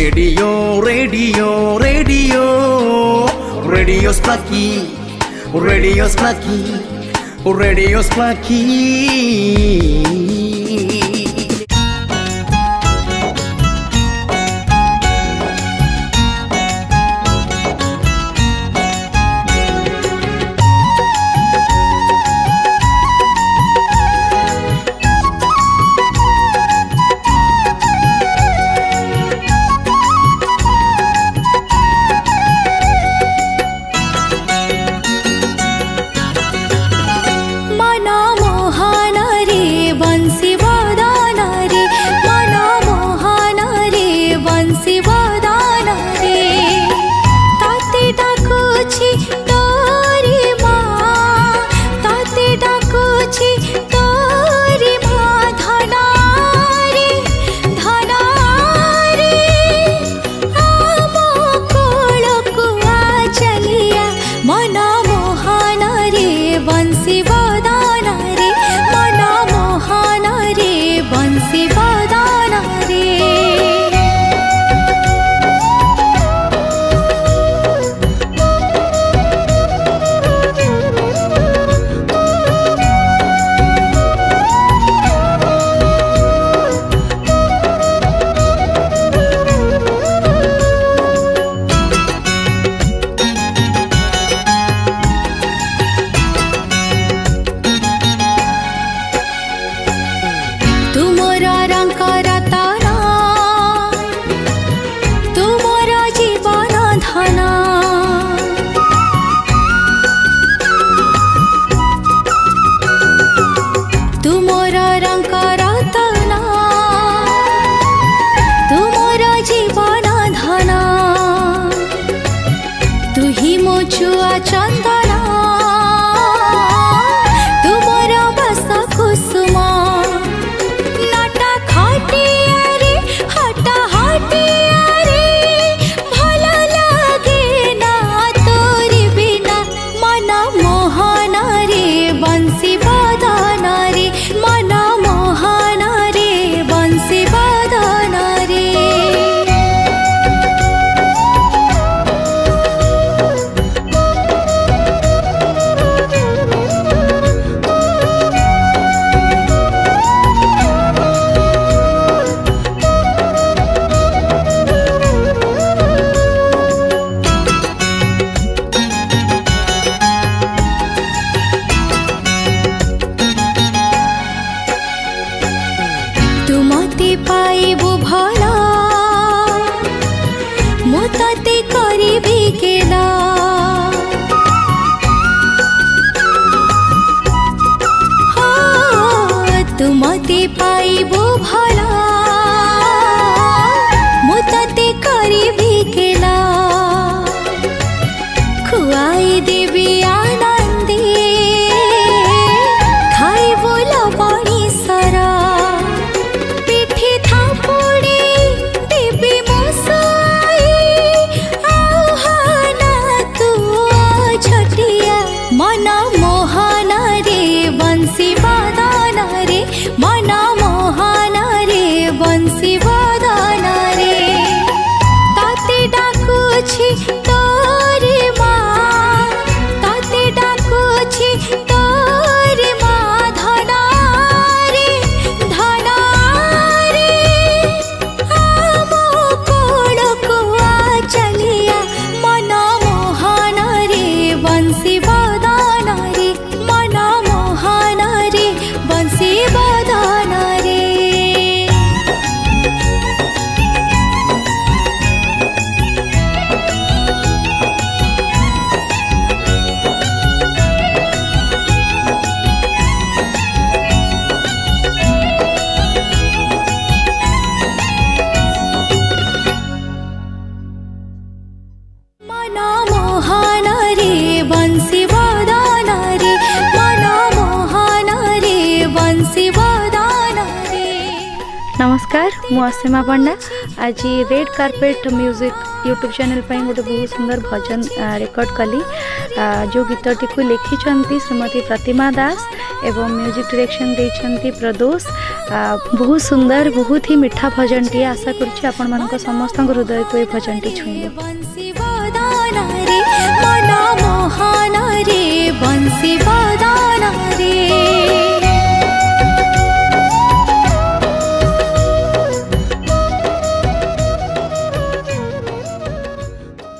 Radio, radio, radio, Radio Splaky, Radio Splaky, Radio Splaky. मन मोहन रे मन मोहन नमस्कार मु असीमा पंडा आज red carpet music YouTube channel पर गोटे बहुत सुंदर भजन रेकर्ड कली जो गीतटी को लिखिं श्रीमती प्रतिमा दास एवं म्यूजिक डायरेक्शन देइछंती प्रदोष बहुत सुंदर बहुत ही मीठा भजन टी आशा करुच्ची आपण मानक समस्त हृदय को ये भजन टी छुईबो।